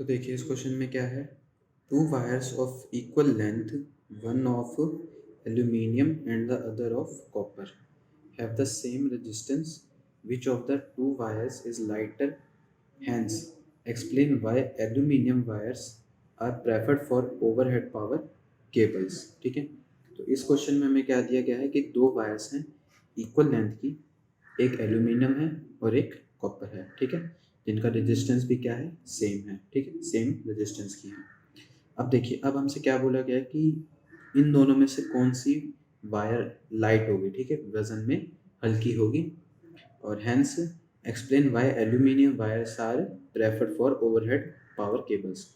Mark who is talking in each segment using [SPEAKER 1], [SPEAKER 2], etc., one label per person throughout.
[SPEAKER 1] देखिए इस क्वेश्चन में क्या है, two wires of equal length, one of aluminium and the other of copper, have the same resistance, which of the two wires is lighter, hence explain why aluminium wires are preferred for overhead power cables. ठीक है, तो इस question में हमें क्या दिया गया है कि दो वायर्स हैं इक्वल लेंथ की, एक एल्यूमिनियम है और एक कॉपर है। ठीक है, जिनका रेजिस्टेंस भी क्या है, सेम है। ठीक है, सेम रेजिस्टेंस की है। अब देखिए, अब हमसे क्या बोला गया है कि इन दोनों में से कौन सी वायर लाइट होगी। ठीक है, वजन में हल्की होगी। और hence explain why aluminium wires are preferred for overhead power cables.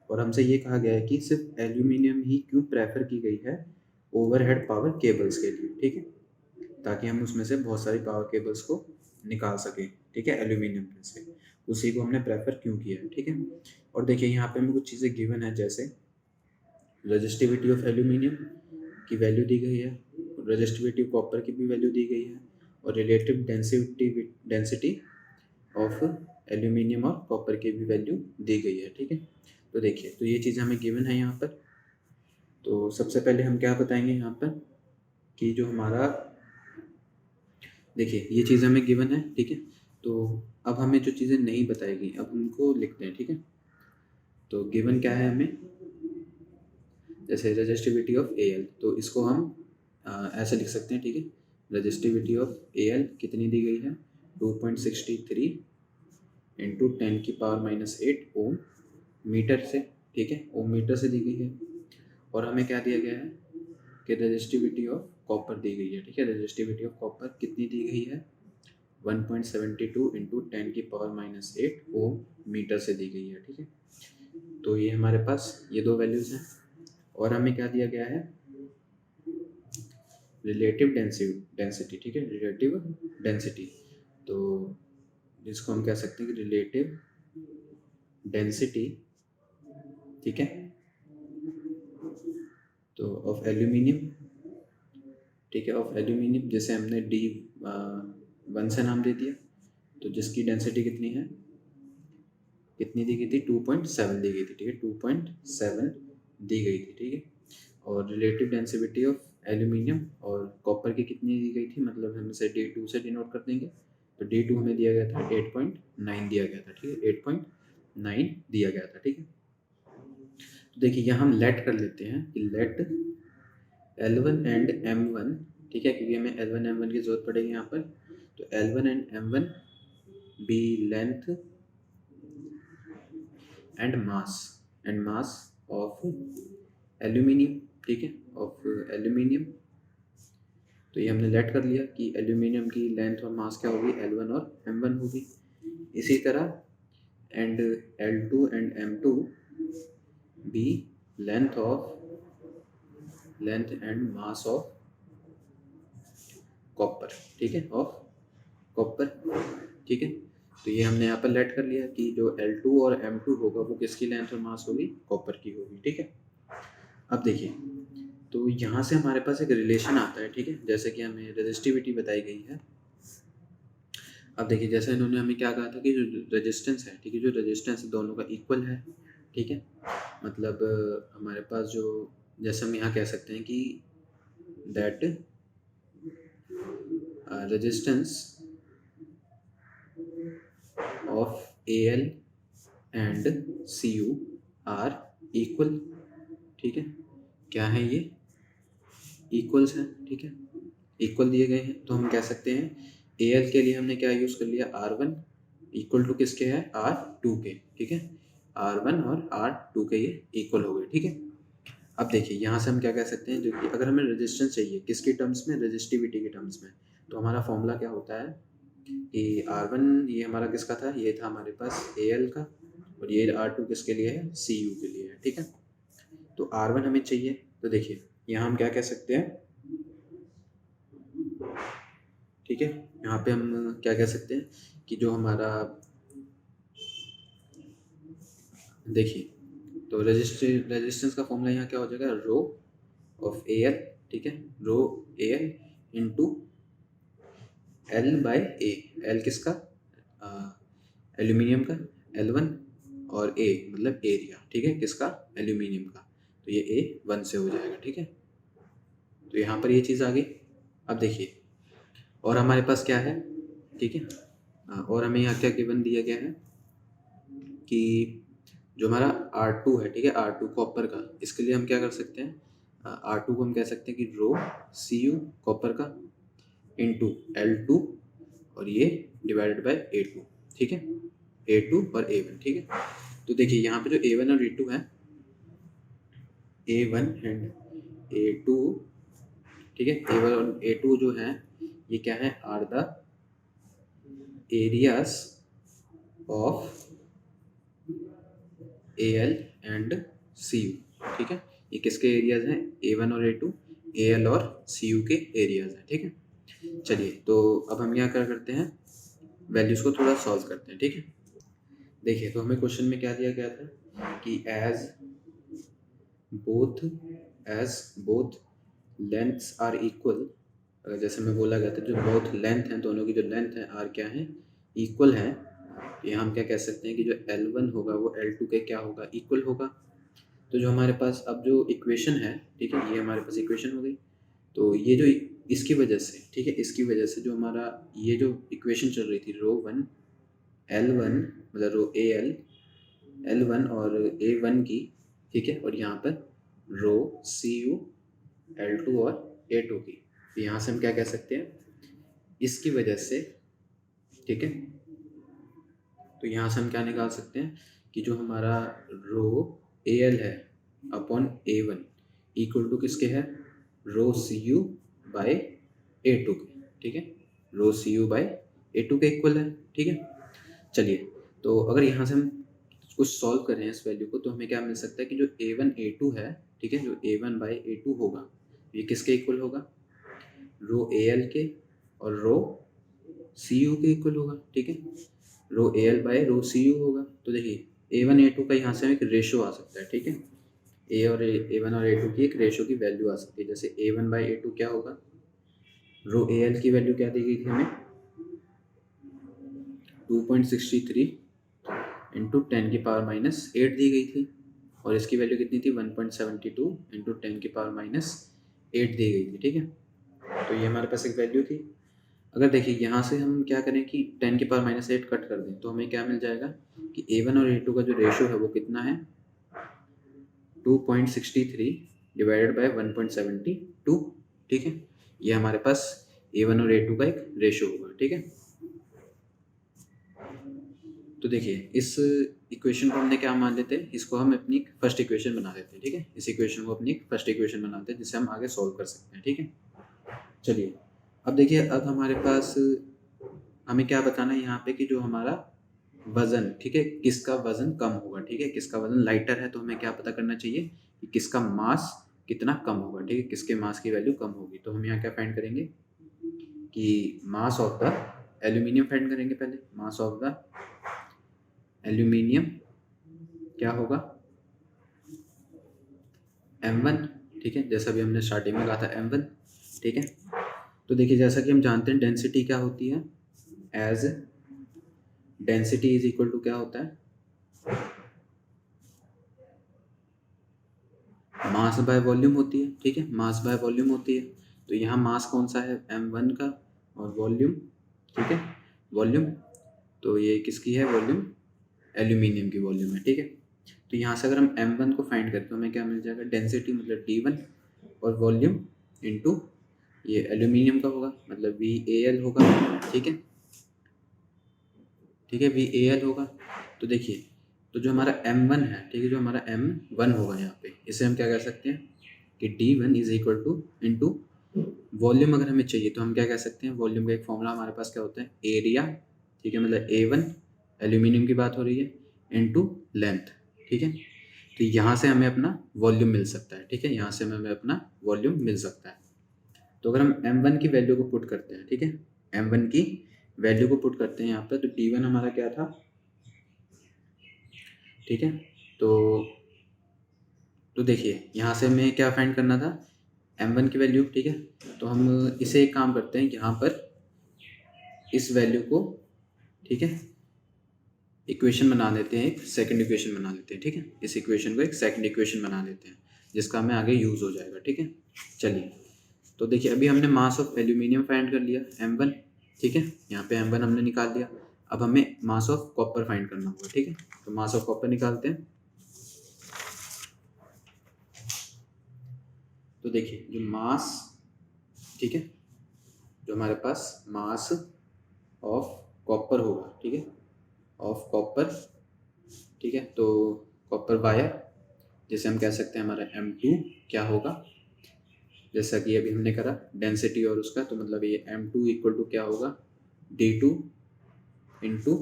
[SPEAKER 1] और हमसे ये कहा गया है कि सिर्फ एल्यूमिनियम ही क्यों प्रेफर की गई है ओवरहेड पावर केबल्स के लिए। ठीक है, ताकि हम उसमें से बहुत सारी पावर केबल्स को निकाल सकें। ठीक है, एल्यूमिनियम में से उसी को हमने प्रेफर क्यों किया है। ठीक है, और देखिए यहाँ पे हमें कुछ चीज़ें गिवन है, जैसे रजिस्टिविटी ऑफ एल्यूमिनियम की वैल्यू दी गई है, रजिस्टिविटी ऑफ कॉपर की भी वैल्यू दी गई है, और रिलेटिव डेंसिटी ऑफ एल्यूमिनियम और कॉपर की भी वैल्यू दी गई है। ठीक है, तो देखिए, तो ये चीज़ हमें गिवन है यहाँ पर। तो सबसे पहले हम क्या बताएंगे यहाँ पर कि जो हमारा, देखिए ये चीज़ हमें गिवन है। ठीक है, तो अब हमें जो चीज़ें नहीं बताएगी अब उनको लिखते हैं। ठीक है, तो गिवन क्या है हमें, जैसे रजिस्टिविटी ऑफ ए एल, तो इसको हम ऐसे लिख सकते हैं। ठीक है, रजिस्टिविटी ऑफ ए एल कितनी दी गई है, 2.63 इंटू 10⁻⁸ ओम मीटर से। ठीक है, ओम मीटर से दी गई है। और हमें क्या दिया गया है कि रजिस्टिविटी ऑफ कॉपर दी गई है। ठीक है, रजिस्टिविटी ऑफ कॉपर कितनी दी गई है, 1.72 इंटू 10⁻⁸ ओम मीटर से दी गई है। ठीक है, तो ये हमारे पास ये दो वैल्यूज़ हैं। और हमें क्या दिया गया है, रिलेटिव डेंसिटी। ठीक है, रिलेटिव डेंसिटी, तो जिसको हम कह सकते हैं कि रिलेटिव डेंसिटी, ठीक है, तो ऑफ एल्यूमिनियम। ठीक है, ऑफ एल्यूमिनियम, जैसे हमने D1 से नाम दे दिया, तो जिसकी डेंसिटी कितनी है, कितनी दी गई थी, 2.7 दी गई थी। ठीक है, 2.7 दी गई थी। ठीक है, और रिलेटिव डेंसिटी ऑफ एल्यूमिनियम और कॉपर की कितनी दी गई थी, मतलब हम इसे D2 से डिनोट कर देंगे। तो D2 हमें दिया गया था 8.9 दिया गया था। ठीक है, 8.9 दिया गया था। ठीक है, तो देखिए यहाँ हम लेट कर लेते हैं कि लेट L1 एंड M1, ठीक है, क्योंकि हमें L1 M1 की जरूरत पड़ेगी यहाँ पर। तो L1 and M1 be length and mass of aluminium. ठीक है, ऑफ एल्यूमिनियम। तो ये हमने लेट कर लिया कि एल्यूमिनियम की लेंथ और मास क्या होगी, L1 और M1 होगी। इसी तरह and L2 and M2 be length and mass of copper. ठीक है, ऑफ कॉपर। ठीक है, तो ये हमने यहाँ पर लेट कर लिया कि जो L2 और M2 होगा वो किसकी लेंथ और मास होगी, कॉपर की होगी। ठीक है, अब देखिए, तो यहाँ से हमारे पास एक रिलेशन आता है। ठीक है, जैसे कि हमें रेजिस्टिविटी बताई गई है। अब देखिए, जैसे इन्होंने हमें क्या कहा था कि जो रेजिस्टेंस है, ठीक है, जो रेजिस्टेंस दोनों का इक्वल है। ठीक है, मतलब हमारे पास जो, जैसे हम यहाँ कह सकते हैं कि that resistance of AL and CU are equal. ठीक है, क्या है ये, इक्वल्स हैं। ठीक है, इक्वल दिए गए हैं, तो हम कह सकते हैं AL के लिए हमने क्या यूज़ कर लिया, R1 इक्वल टू किसके है, R2 के। ठीक है, R1 और R2 के ये इक्वल हो गए। ठीक है, अब देखिए यहाँ से हम क्या कह सकते हैं, जो कि अगर हमें रेजिस्टेंस चाहिए किसकी टर्म्स में, रेजिस्टिविटी के टर्म्स में, तो हमारा फॉर्मूला क्या होता है कि R1 ये हमारा किसका था, ये था हमारे पास AL का, और ये R2 किसके लिए है, CU के लिए है। ठीक है, तो R1 हमें चाहिए, तो देखिए यहाँ हम क्या कह सकते हैं, ठीक है, यहाँ पे हम क्या कह सकते हैं कि जो हमारा, देखिए, तो रेजिस्टेंस का फॉर्मूला यहाँ क्या हो जाएगा, रो ऑफ AL। ठीक है, rho AL into L by A। L किसका, एल्यूमिनियम का, L1, और ए मतलब एरिया, ठीक है, किसका, एल्यूमिनियम का, तो ये ए 1 से हो जाएगा, ठीक है। तो यहाँ पर ये चीज़ आ गई। अब देखिए और हमारे पास क्या है, ठीक है, और हमें यहाँ क्या गिवन दिया गया है कि जो हमारा R2 है, ठीक है, R2 कॉपर का, इसके लिए हम क्या कर सकते हैं, R2 को हम कह सकते हैं कि रो Cu कॉपर का इंटू L2 और ये डिवाइडेड बाय A2, ठीक है, A2 और A1, ठीक है। तो देखिए यहाँ पे जो A1 और A2 है, A1 एंड A2, ठीक है, A1 और A2 जो है ये क्या है, are the areas of Al and Cu, ठीक है। ये किसके एरियाज हैं, A1 और A2, Al और Cu के एरियाज हैं, ठीक है। चलिए तो अब हम यहाँ क्या करते हैं, वैल्यूज़ को थोड़ा सॉल्व करते हैं, ठीक है। देखिए तो हमें क्वेश्चन में क्या दिया गया था कि as both lengths are equal, जैसे मैं बोला गया था जो बोथ लेंथ हैं, दोनों की जो लेंथ है आर क्या है, इक्वल है, यहाँ हम क्या कह सकते हैं कि जो L1 होगा वो L2 के क्या होगा, इक्वल होगा। तो जो हमारे पास अब जो इक्वेशन है, ठीक है, ये हमारे पास इक्वेशन हो गई। तो ये जो इसकी वजह से, ठीक है, इसकी वजह से जो हमारा ये जो इक्वेशन चल रही थी रो 1 L1 मतलब रो L1 और A1 की, ठीक है, और यहाँ पर रो Cu L2 और A2 की, तो यहाँ से हम क्या कह सकते हैं, इसकी वजह से, ठीक है, तो यहाँ से हम क्या निकाल सकते हैं कि जो हमारा रो Al है अपॉन A1 इक्वल टू किसके है, रो Cu बाय A2 के, ठीक है, रो Cu बाय A2 के इक्वल है, ठीक है। चलिए तो अगर यहाँ से हम कुछ सॉल्व करें इस वैल्यू को, तो हमें क्या मिल सकता है कि जो A1 A2 है, ठीक है, जो A1 बाई A2 होगा ये किसके इक्वल होगा, रो Al के और रो Cu के इक्वल होगा, ठीक है, rho Al by rho Cu होगा। तो देखिए A1 A2 का यहाँ से एक रेशो आ सकता है, ठीक है, A1 और A2 की एक रेशो की वैल्यू आ सकती है। जैसे A1 बाई A2 क्या होगा, रो Al की वैल्यू क्या दी गई थी हमें, 2.63 इंटू 10⁻⁻8 दी गई थी, और इसकी वैल्यू कितनी थी, 1.72 इंटू 10⁻⁸ दी गई थी, ठीक है। तो ये हमारे पास एक वैल्यू थी। अगर देखिए यहाँ से हम क्या करें कि 10⁻⁸ कट कर दें, तो हमें क्या मिल जाएगा कि A1 और A2 का जो रेशो है वो कितना है, 2.63 डिवाइडेड बाय 1.72, ठीक है, ये हमारे पास A1 और A2 का एक रेशो होगा, ठीक है। तो देखिए इस इक्वेशन को हमने क्या मान लेते हैं, इसको हम अपनी फर्स्ट इक्वेशन बना देते हैं, ठीक है, इस इक्वेशन को अपनी फर्स्ट इक्वेशन बनाते हैं जिससे हम आगे सॉल्व कर सकते हैं, ठीक है। चलिए अब देखिए अब हमारे पास हमें क्या बताना है यहाँ पे कि जो हमारा वजन, ठीक है, किसका वजन कम होगा, ठीक है, किसका वजन लाइटर है, तो हमें क्या पता करना चाहिए कि किसका मास कितना कम होगा, ठीक है, किसके मास की वैल्यू कम होगी। तो हम यहाँ क्या फाइंड करेंगे कि mass of the aluminium find करेंगे, पहले मास ऑफ द एल्यूमिनियम क्या होगा, M1, ठीक है, जैसा भी हमने स्टार्टिंग में कहा था M1, ठीक है। तो देखिए जैसा कि हम जानते हैं डेंसिटी क्या होती है, as density is equal to क्या होता है, मास बाय वॉल्यूम होती है, ठीक है, मास बाय वॉल्यूम होती है। तो यहाँ मास कौन सा है, M1 का, और वॉल्यूम, ठीक है, वॉल्यूम, तो ये किसकी है वॉल्यूम, एल्यूमिनियम की वॉल्यूम है, ठीक है। तो यहाँ से अगर हम M1 को फाइंड करें तो हमें क्या मिल जाएगा, डेंसिटी मतलब D1 और वॉल्यूम इनटू ये एल्यूमिनियम का होगा मतलब VAL होगा, ठीक है, ठीक है, VAL होगा। तो देखिए तो जो हमारा M1 है, ठीक है, जो हमारा M1 होगा यहाँ पे, इसे हम क्या कह सकते हैं कि D1 is equal two into volume अगर हमें चाहिए तो हम क्या कह सकते हैं, वॉल्यूम का एक फॉर्मूला हमारे पास क्या होता है, एरिया, ठीक है, मतलब A1 एल्यूमिनियम की बात हो रही है इंटू लेंथ, ठीक है। तो यहाँ से हमें अपना वॉल्यूम मिल सकता है, ठीक है, यहाँ से हमें अपना वॉल्यूम मिल सकता है। तो अगर हम M1 की वैल्यू को पुट करते हैं, ठीक है, M1 की वैल्यू को पुट करते हैं यहाँ पर, तो D1 हमारा क्या था, ठीक है। तो देखिए यहाँ से हमें क्या फाइंड करना था, M1 की वैल्यू, ठीक है। तो हम इसे एक काम करते हैं, यहाँ पर इस वैल्यू को, ठीक है, इक्वेशन बना लेते हैं, एक सेकंड इक्वेशन बना लेते हैं, ठीक है। इस इक्वेशन को एक सेकंड इक्वेशन बना लेते हैं जिसका हमें आगे यूज़ हो जाएगा, ठीक है। चलिए, तो देखिए अभी हमने मास ऑफ एल्यूमिनियम फाइंड कर लिया m1, ठीक है। यहाँ पे m1 हमने निकाल दिया। अब हमें मास ऑफ कॉपर फाइंड करना होगा, ठीक है। तो मास ऑफ कॉपर निकालते हैं। तो देखिए जो मास, ठीक है, जो हमारे पास मास ऑफ कॉपर होगा, ठीक है, ऑफ कॉपर, ठीक है। तो कॉपर वायर जैसे हम कह सकते हैं हमारा m2 क्या होगा, जैसा कि अभी हमने करा डेंसिटी और उसका, तो मतलब ये m2 इक्वल टू क्या होगा, d2 into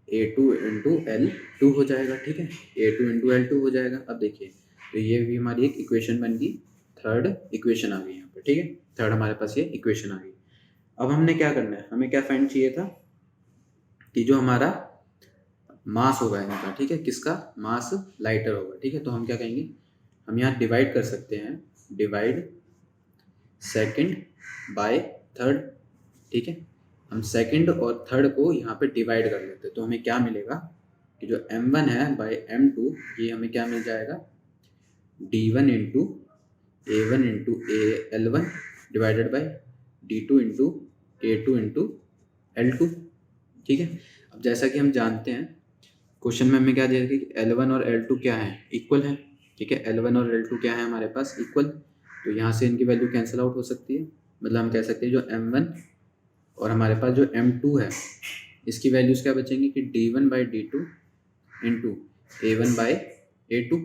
[SPEAKER 1] A2 into L2 हो जाएगा, ठीक है। A2 इंटू L2 हो जाएगा। अब देखिए तो ये भी हमारी एक इक्वेशन बन गई, थर्ड इक्वेशन आ गई यहाँ पे, ठीक है। थर्ड हमारे पास ये इक्वेशन आ गई। अब हमने क्या करना है, हमें क्या फाइंड चाहिए था कि जो हमारा मास होगा इनका, ठीक है, किसका मास लाइटर होगा, ठीक है। तो हम क्या कहेंगे, हम यहाँ डिवाइड कर सकते हैं, डिवाइड सेकंड बाय थर्ड, ठीक है। हम सेकंड और थर्ड को यहाँ पे डिवाइड कर लेते हैं, तो हमें क्या मिलेगा कि जो m1 है बाय m2, ये हमें क्या मिल जाएगा, d1 into a1 into L1 divided by d2 into A2 into L2, ठीक है। अब जैसा कि हम जानते हैं क्वेश्चन में हमें क्या दिया कि L1 और L2 क्या है, इक्वल है, ठीक है। L1 और L2 क्या है हमारे पास, इक्वल। तो यहाँ से इनकी वैल्यू कैंसिल आउट हो सकती है, मतलब हम कह सकते हैं जो m1 और हमारे पास जो m2 है इसकी वैल्यूज़ क्या बचेंगी कि d1 by d2 into A1 by A2,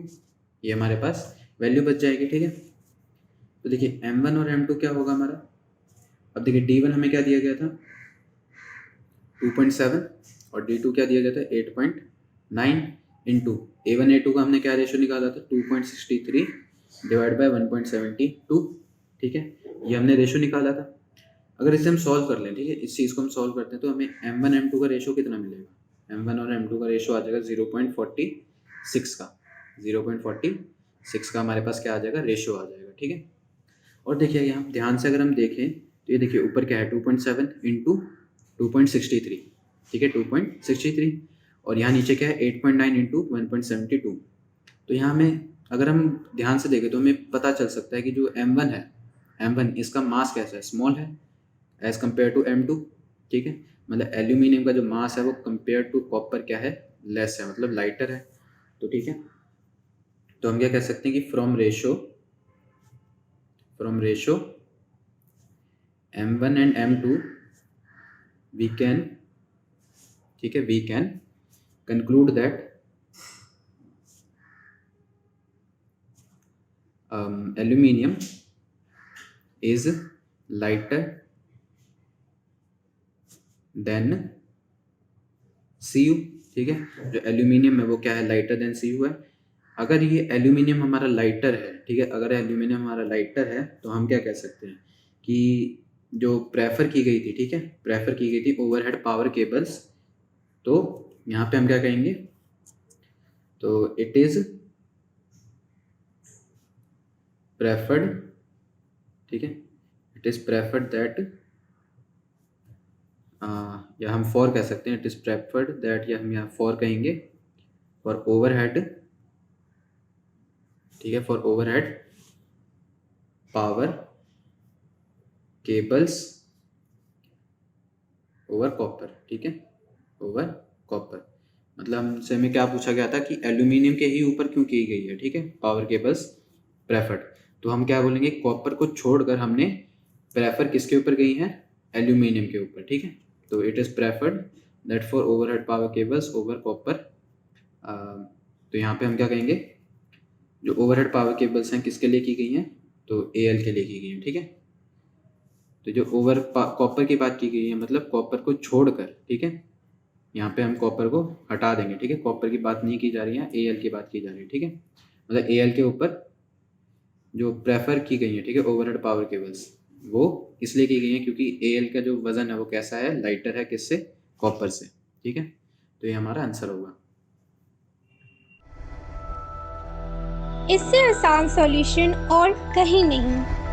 [SPEAKER 1] ये हमारे पास वैल्यू बच जाएगी, ठीक है। तो देखिए m1 और m2 क्या होगा हमारा, अब देखिए d1 हमें क्या दिया गया था 2.7 और d2 क्या दिया गया था 8.9 इंटू A1 A2 का हमने क्या रेशो निकाला था 2.63 डिवाइड बाई 1.72, ठीक है। ये हमने रेशो निकाला था। अगर इसे हम सॉल्व कर लें, ठीक है, इस चीज़ को हम सॉल्व करते हैं तो हमें m1 m2 का रेशो कितना मिलेगा, m1 और m2 का रेशो आ जाएगा 0.46 का, 0.46 का हमारे पास क्या आ जाएगा, रेशो आ जाएगा, ठीक है। और देखिए यहाँ ध्यान से अगर हम देखें तो ये देखिए ऊपर क्या है 2.7 इंटू 2.63, ठीक है, 2.63, और यहाँ नीचे क्या है 8.9 इंटू 1.72। तो यहाँ हमें अगर हम ध्यान से देखें तो हमें पता चल सकता है कि जो m1 है, m1 इसका मास कैसा है, स्मॉल है एज कम्पेयर टू m2, ठीक है। मतलब एल्यूमिनियम का जो मास है वो कंपेयर टू कॉपर क्या है, लेस है, मतलब लाइटर है। तो ठीक है, तो हम क्या कह सकते हैं कि from ratio m1 and m2 we can, ठीक है, we can conclude that aluminium is lighter than Cu, ठीक है। जो एल्यूमिनियम है वो क्या है, लाइटर देन Cu है। अगर ये एल्यूमिनियम हमारा लाइटर है, ठीक है, अगर एल्यूमिनियम हमारा लाइटर है तो हम क्या कह सकते हैं कि जो प्रेफर की गई थी, ठीक है, प्रेफर की गई थी ओवरहेड पावर केबल्स, तो यहाँ पे हम क्या कहेंगे, तो इट इज प्रेफर्ड, ठीक है, इट इज प्रेफर्ड दैट, या हम फॉर कह सकते हैं, इट इज प्रेफर्ड दैट, या हम यहाँ फॉर कहेंगे फॉर ओवरहेड, ठीक है, for overhead power cables over copper, ठीक है, ओवर कॉपर। मतलब हमसे हमें क्या पूछा गया था कि एल्यूमिनियम के ही ऊपर क्यों की गई है, ठीक है, पावर केबल्स प्रेफर्ड। तो हम क्या बोलेंगे, कॉपर को छोड़कर हमने प्रेफर किसके ऊपर गई है, एल्यूमिनियम के ऊपर, ठीक है। तो it is preferred that for overhead power cables over copper. तो यहाँ पे हम क्या कहेंगे, जो ओवरहेड पावर केबल्स हैं किसके लिए की गई हैं, तो AL के लिए की गई हैं, ठीक है। तो जो ओवर कॉपर की बात की गई है, मतलब कॉपर को छोड़कर, ठीक है, यहाँ पे हम कॉपर को हटा देंगे, ठीक है, कॉपर की बात नहीं की जा रही है, AL की बात की जा रही है, ठीक है। मतलब AL के ऊपर जो प्रेफर की गई है, ठीक है, ओवरहेड पावर केबल्स, वो इसलिए की गई है क्योंकि AL का जो वजन है वो कैसा है, लाइटर है, किससे, कॉपर से, ठीक है। तो ये हमारा आंसर होगा।
[SPEAKER 2] इससे आसान सॉल्यूशन और कहीं नहीं।